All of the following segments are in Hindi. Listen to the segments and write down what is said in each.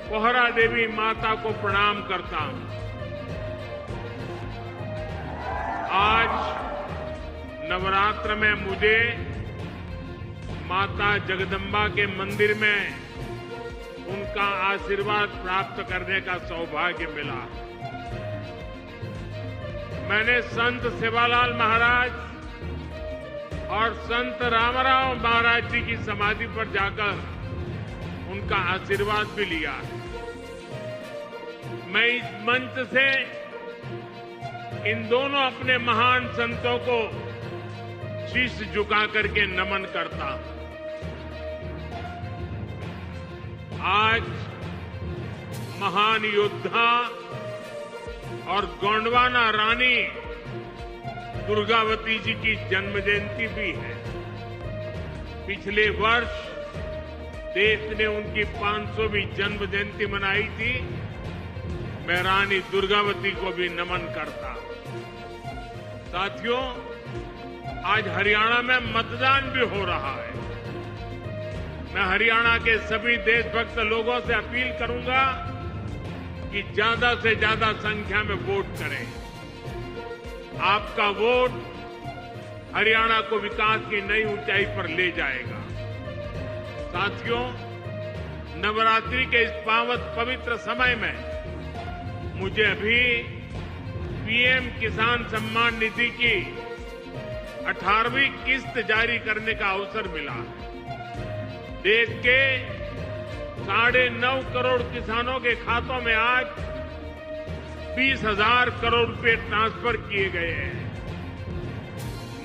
कोहरा देवी माता को प्रणाम करता हूं। आज नवरात्र में मुझे माता जगदम्बा के मंदिर में उनका आशीर्वाद प्राप्त करने का सौभाग्य मिला। मैंने संत सेवालाल महाराज और संत रामराव महाराज जी की समाधि पर जाकर उनका आशीर्वाद भी लिया है। मैं इस मंच से इन दोनों अपने महान संतों को शीश झुका करके नमन करता हूं। आज महान योद्धा और गोंडवाना रानी दुर्गावती जी की जन्म जयंती भी है। पिछले वर्ष देश ने उनकी 500वीं जन्म जयंती मनाई थी। मैं रानी दुर्गावती को भी नमन करता। साथियों, आज हरियाणा में मतदान भी हो रहा है। मैं हरियाणा के सभी देशभक्त लोगों से अपील करूंगा कि ज्यादा से ज्यादा संख्या में वोट करें। आपका वोट हरियाणा को विकास की नई ऊंचाई पर ले जाएगा। साथियों, नवरात्रि के इस पावन पवित्र समय में मुझे अभी पीएम किसान सम्मान निधि की 18वीं किस्त जारी करने का अवसर मिला। देश के 9.5 करोड़ किसानों के खातों में आज 20,000 करोड़ रुपए ट्रांसफर किए गए हैं।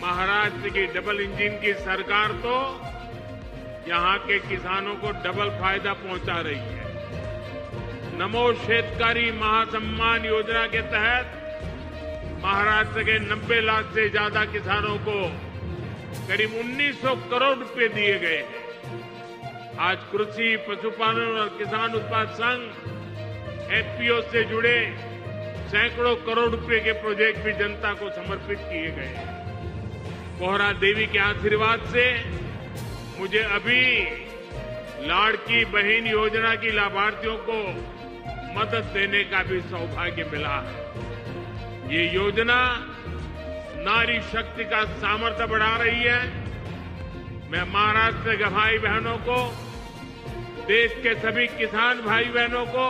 महाराष्ट्र की डबल इंजन की सरकार तो यहां के किसानों को डबल फायदा पहुंचा रही है। नमो शेतकारी महासम्मान योजना के तहत महाराष्ट्र के 90 लाख से ज्यादा किसानों को करीब 1900 करोड़ रुपए दिए गए हैं। आज कृषि, पशुपालन और किसान उत्पाद संघ एफपीओ से जुड़े सैकड़ों करोड़ रुपए के प्रोजेक्ट भी जनता को समर्पित किए गए हैं। कोहरा देवी के आशीर्वाद से मुझे अभी लाड़की बहन योजना की लाभार्थियों को मदद देने का भी सौभाग्य मिला है। ये योजना नारी शक्ति का सामर्थ्य बढ़ा रही है। मैं महाराष्ट्र के भाई बहनों को, देश के सभी किसान भाई बहनों को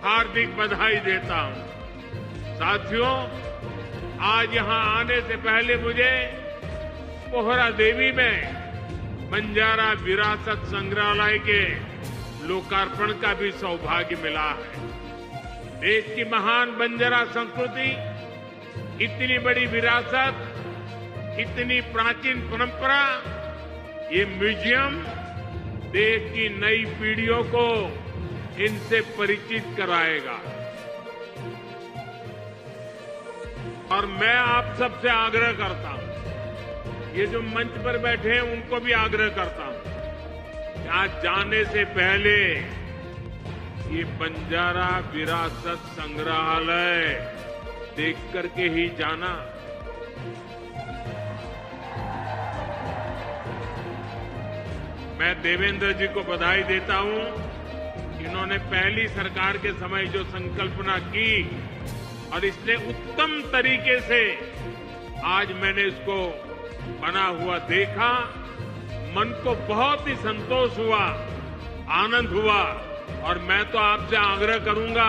हार्दिक बधाई देता हूं। साथियों, आज यहां आने से पहले मुझे कोहरा देवी में बंजारा विरासत संग्रहालय के लोकार्पण का भी सौभाग्य मिला है। देश की महान बंजारा संस्कृति, इतनी बड़ी विरासत, इतनी प्राचीन परंपरा, ये म्यूजियम देश की नई पीढ़ियों को इनसे परिचित कराएगा। और मैं आप सबसे आग्रह करता हूं, ये जो मंच पर बैठे हैं उनको भी आग्रह करता हूं कि आज जाने से पहले ये बंजारा विरासत संग्रहालय देख करके ही जाना। मैं देवेंद्र जी को बधाई देता हूं। इन्होंने पहली सरकार के समय जो संकल्पना की और इसने उत्तम तरीके से आज मैंने इसको बना हुआ देखा, मन को बहुत ही संतोष हुआ, आनंद हुआ। और मैं तो आपसे आग्रह करूंगा,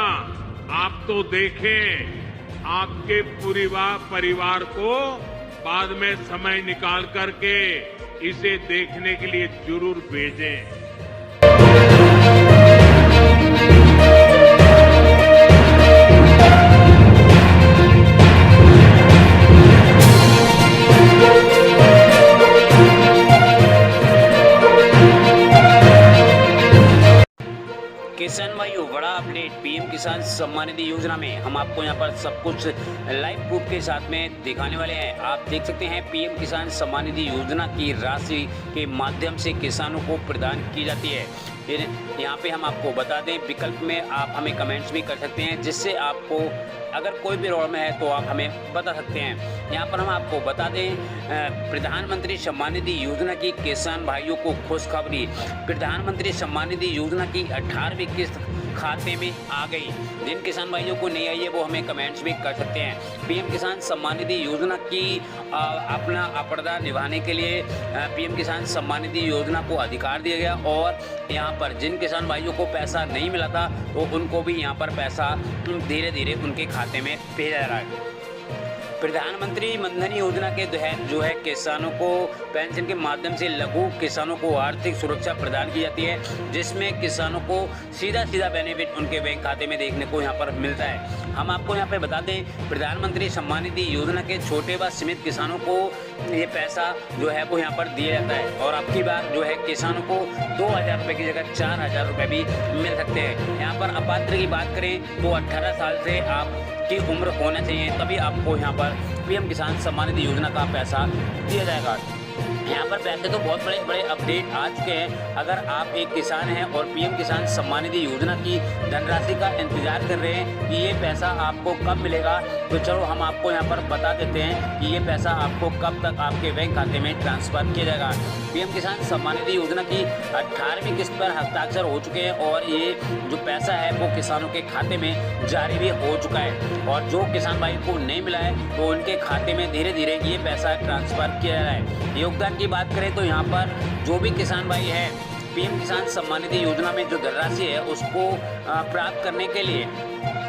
आप तो देखें, आपके पूरे परिवार को बाद में समय निकाल करके इसे देखने के लिए जरूर भेजें। किसान भाइयों, बड़ा अपडेट पीएम किसान सम्मान निधि योजना में हम आपको यहां पर सब कुछ लाइव प्रूफ के साथ में दिखाने वाले हैं। आप देख सकते हैं पीएम किसान सम्मान निधि योजना की राशि के माध्यम से किसानों को प्रदान की जाती है। फिर यहाँ पे हम आपको बता दें, विकल्प में आप हमें कमेंट्स भी कर सकते हैं, जिससे आपको अगर कोई भी प्रॉब्लम है तो आप हमें बता सकते हैं। यहाँ पर हम आपको बता दें, प्रधानमंत्री सम्मान निधि योजना की किसान भाइयों को खुशखबरी। प्रधानमंत्री सम्मान निधि योजना की 18वीं किस्त खाते में आ गई। जिन किसान भाइयों को नहीं आई है वो हमें कमेंट्स भी कर सकते हैं। पीएम किसान सम्मान निधि योजना की अपना अपर्दा निभाने के लिए पीएम किसान सम्मान निधि योजना को अधिकार दिया गया, और यहाँ पर जिन किसान भाइयों को पैसा नहीं मिला था तो उनको भी यहाँ पर पैसा धीरे धीरे उनके खाते में भेजा जा रहा है। प्रधानमंत्री मनधन योजना के तहत जो है किसानों को पेंशन के माध्यम से लघु किसानों को आर्थिक सुरक्षा प्रदान की जाती है, जिसमें किसानों को सीधा बेनिफिट उनके बैंक खाते में देखने को यहाँ पर मिलता है। हम आपको यहाँ पे बता दें, प्रधानमंत्री सम्मान निधि योजना के छोटे व सीमित किसानों को ये पैसा जो है वो यहाँ पर दिया जाता है, और अब की बार जो है किसानों को 2000 रुपये की जगह 4000 रुपये भी मिल सकते हैं। यहाँ पर अपात्र की बात करें तो 18 साल से आपकी उम्र होना चाहिए, तभी आपको यहाँ पर पीएम किसान सम्मान निधि योजना का पैसा दिया जाएगा। यहाँ पर पैसे तो बहुत बड़े अपडेट आ चुके हैं। अगर आप एक किसान हैं और पीएम किसान सम्मान निधि योजना की धनराशि का इंतजार कर रहे हैं कि ये पैसा आपको कब मिलेगा, तो चलो हम आपको यहाँ पर बता देते हैं कि ये पैसा आपको कब तक आपके बैंक खाते में ट्रांसफ़र किया जाएगा। पीएम किसान सम्मान निधि योजना की 18वीं किस्त पर हस्ताक्षर हो चुके हैं, और ये जो पैसा है वो किसानों के खाते में जारी भी हो चुका है, और जो किसान भाई को नहीं मिला है तो उनके खाते में धीरे धीरे ये पैसा ट्रांसफ़र किया जा रहा है। योगदान की बात करें तो यहाँ पर जो भी किसान भाई है पीएम किसान सम्मान निधि योजना में जो धनराशि है उसको प्राप्त करने के लिए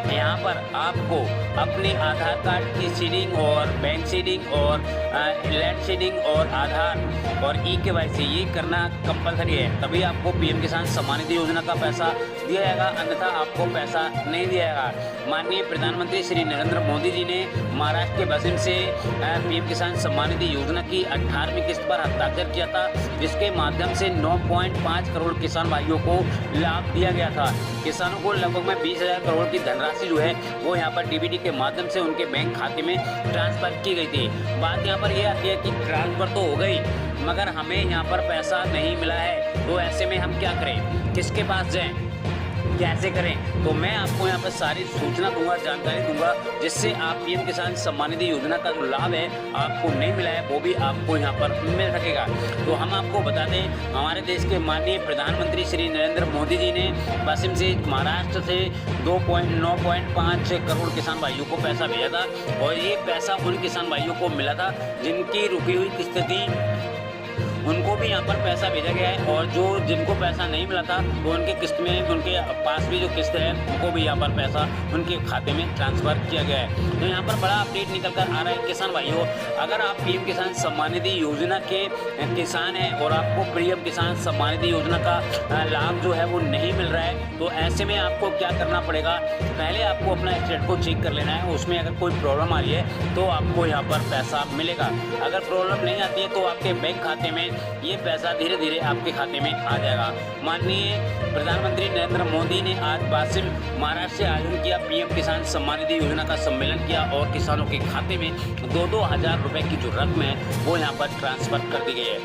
यहाँ पर आपको अपने आधार कार्ड की सीडिंग और बैंक सीडिंग और लैंड सीडिंग और आधार और ई-KYC ये करना कंपलसरी है, तभी आपको पीएम किसान सम्मान निधि योजना का पैसा दिया जाएगा, अन्यथा आपको पैसा नहीं दिया जाएगा। माननीय प्रधानमंत्री श्री नरेंद्र मोदी जी ने महाराष्ट्र के बसिम से पीएम किसान सम्मान निधि योजना की 18वीं किस्त पर हस्ताक्षर किया था, जिसके माध्यम से 9.5 करोड़ किसान भाइयों को लाभ दिया गया था। किसानों को लगभग में 20,000 करोड़ की धनराशि जो है वो यहाँ पर डीबीटी के माध्यम से उनके बैंक खाते में ट्रांसफ़र की गई थी। बात यहाँ पर यह आती है कि ट्रांसफ़र तो हो गई मगर हमें यहाँ पर पैसा नहीं मिला है, तो ऐसे में हम क्या करें, किसके पास जाएं, कैसे करें? तो मैं आपको यहाँ पर सारी सूचना दूंगा, जानकारी दूंगा, जिससे आप पीएम किसान सम्मान निधि योजना का जो लाभ है आपको नहीं मिला है वो भी आपको यहाँ पर मिल सकेगा। तो हम आपको बता दें, हमारे देश के माननीय प्रधानमंत्री श्री नरेंद्र मोदी जी ने पश्चिम से महाराष्ट्र से 9.5 करोड़ किसान भाइयों को पैसा भेजा था, और ये पैसा उन किसान भाइयों को मिला था जिनकी रुकी हुई किस्त थी, उनको भी यहाँ पर पैसा भेजा गया है, और जो जिनको पैसा नहीं मिला था तो उनके किस्त में उनके पास भी जो किस्त है उनको भी यहाँ पर पैसा उनके खाते में ट्रांसफ़र किया गया है। तो यहाँ पर बड़ा अपडेट निकल कर आ रहा है किसान भाइयों, अगर आप पीएम किसान सम्मान निधि योजना के किसान हैं और आपको पीएम किसान सम्मान निधि योजना का लाभ जो है वो नहीं मिल रहा है, तो ऐसे में आपको क्या करना पड़ेगा, पहले आपको अपना स्टेट को चेक कर लेना है, उसमें अगर कोई प्रॉब्लम आ रही है तो आपको यहाँ पर पैसा मिलेगा। अगर प्रॉब्लम नहीं आती है तो आपके बैंक खाते में ये पैसा धीरे धीरे आपके खाते में आ जाएगा। माननीय प्रधानमंत्री नरेंद्र मोदी ने आज वाशिम महाराष्ट्र से आयोजन किया पीएम किसान सम्मान निधि योजना का सम्मेलन किया, और किसानों के खाते में 2-2 हज़ार रुपये की जो रकम है वो यहाँ पर ट्रांसफ़र कर दी गई है।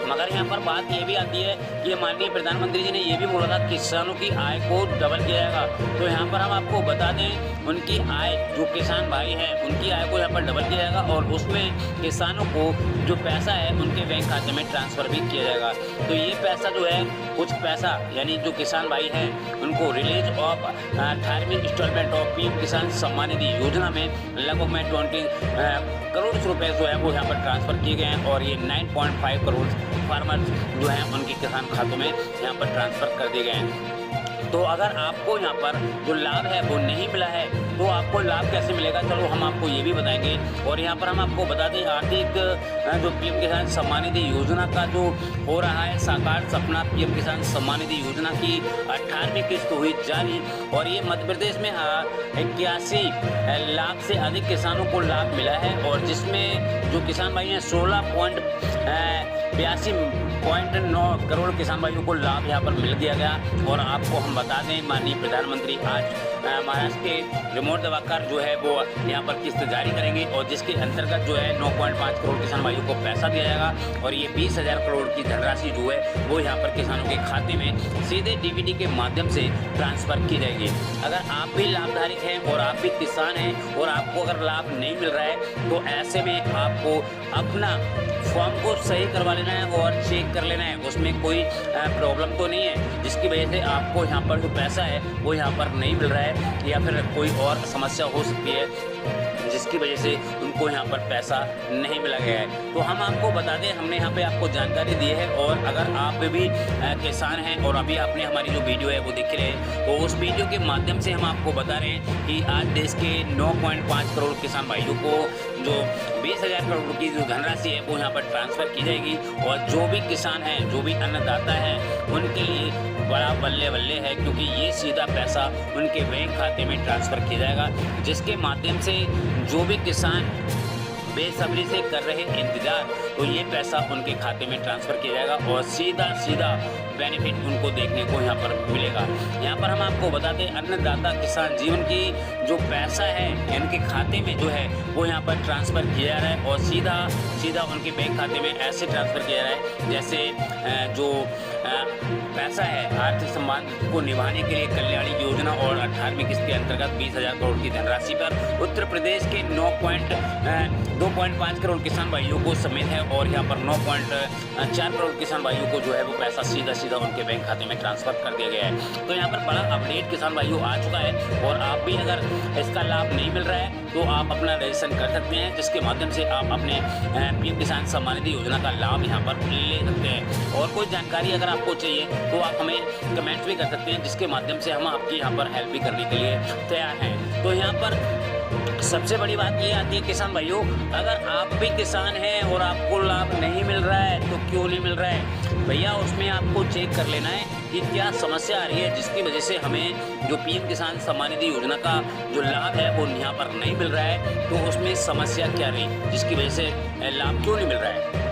मगर यहाँ पर बात ये भी आती है कि माननीय प्रधानमंत्री जी ने ये भी बोला था किसानों की आय को डबल किया जाएगा, तो यहाँ पर हम आपको बता दें उनकी आय, जो किसान भाई हैं उनकी आय को यहाँ पर डबल किया जाएगा, और उसमें किसानों को जो पैसा है उनके बैंक खाते में ट्रांसफ़र भी किया जाएगा। तो ये पैसा जो है, कुछ पैसा यानी जो किसान भाई हैं उनको रिलीज ऑफ 18वीं installment of PM Kisan Samman निधि योजना में लगभग में 20 करोड़ रुपए जो है वो यहाँ पर ट्रांसफ़र किए गए हैं, और ये 9.5 करोड़ फार्मर्स जो हैं उनके किसान खातों में यहाँ पर ट्रांसफ़र कर दिए गए हैं। तो अगर आपको यहाँ पर जो लाभ है वो नहीं मिला है तो आपको लाभ कैसे मिलेगा, चलो हम आपको ये भी बताएंगे। और यहाँ पर हम आपको बता दें, आर्थिक जो पीएम किसान सम्मान निधि योजना का जो हो रहा है साकार सपना, पीएम किसान सम्मान निधि योजना की 18वीं किस्त हुई जारी, और ये मध्य प्रदेश में 81 लाख से अधिक किसानों को लाभ मिला है, और जिसमें जो किसान भाई हैं 16.82.9 करोड़ किसान भाइयों को लाभ यहाँ पर मिल दिया गया। और आपको हम बता दें, माननीय प्रधानमंत्री आज महाराष्ट्र के रिमोट दवाकर जो है वो यहाँ पर किस्त जारी करेंगे और जिसके अंतर्गत जो है 9.5 करोड़ किसान भाइयों को पैसा दिया जाएगा और ये 20,000 करोड़ की धनराशि जो है वो यहाँ पर किसानों के खाते में सीधे डीबीटी के माध्यम से ट्रांसफर की जाएगी। अगर आप भी लाभधारक हैं और आप भी किसान हैं और आपको अगर लाभ नहीं मिल रहा है तो ऐसे में आपको अपना फॉर्म को सही करवा लेना है और चेक कर लेना है, उसमें कोई प्रॉब्लम तो नहीं है जिसकी वजह से आपको यहाँ पर जो पैसा है वो यहाँ पर नहीं मिल रहा है या फिर कोई और समस्या हो सकती है जिसकी वजह से उनको यहाँ पर पैसा नहीं मिला गया है। तो हम आपको बता दें, हमने यहाँ पे आपको जानकारी दी है और अगर आप भी किसान हैं और अभी आपने हमारी जो वीडियो है वो देख रहे हैं तो उस वीडियो के माध्यम से हम आपको बता रहे हैं कि आज देश के 9.5 करोड़ किसान भाइयों को जो 20,000 करोड़ की जो धनराशि है वो यहाँ पर ट्रांसफ़र की जाएगी और जो भी किसान हैं, जो भी अन्नदाता हैं, उनके लिए बड़ा बल्ले बल्ले है क्योंकि ये सीधा पैसा उनके बैंक खाते में ट्रांसफ़र किया जाएगा, जिसके माध्यम से जो भी किसान बेसब्री से कर रहे इंतजार तो ये पैसा उनके खाते में ट्रांसफ़र किया जाएगा और सीधा बेनिफिट उनको देखने को यहाँ पर मिलेगा। यहाँ पर हम आपको बता दें, अन्नदाता किसान जीवन की जो पैसा है इनके खाते में जो है वो यहाँ पर ट्रांसफ़र किया जा रहा है और सीधा उनके बैंक खाते में ऐसे ट्रांसफ़र किया जा रहा है जैसे जो पैसा है आर्थिक सम्मान को निभाने के लिए कल्याणी योजना और 18वीं किस्त के अंतर्गत 20,000 करोड़ की धनराशि पर उत्तर प्रदेश के 2.5 करोड़ किसान भाइयों को समेत है और यहाँ पर 9.4 करोड़ किसान भाइयों को जो है वो पैसा सीधा उनके बैंक खाते में ट्रांसफर कर दिया गया है। तो यहाँ पर बड़ा अपडेट किसान भाइयों आ चुका है और आप भी अगर इसका लाभ नहीं मिल रहा है तो आप अपना रजिस्ट्रेशन कर सकते हैं, जिसके माध्यम से आप अपने पीएम किसान सम्मान निधि योजना का लाभ यहाँ पर ले सकते हैं। और कोई जानकारी अगर आपको चाहिए तो आप हमें कमेंट्स भी कर सकते हैं, जिसके माध्यम से हम आपकी यहाँ पर हेल्प भी करने के लिए तैयार हैं। तो यहाँ पर सबसे बड़ी बात ये आती है किसान भाइयों, अगर आप भी किसान हैं और आपको लाभ नहीं मिल रहा है तो क्यों नहीं मिल रहा है भैया, उसमें आपको चेक कर लेना है कि क्या समस्या आ रही है जिसकी वजह से हमें जो पीएम किसान सम्मान निधि योजना का जो लाभ है वो यहाँ पर नहीं मिल रहा है, तो उसमें समस्या क्या रही जिसकी वजह से लाभ क्यों नहीं मिल रहा है।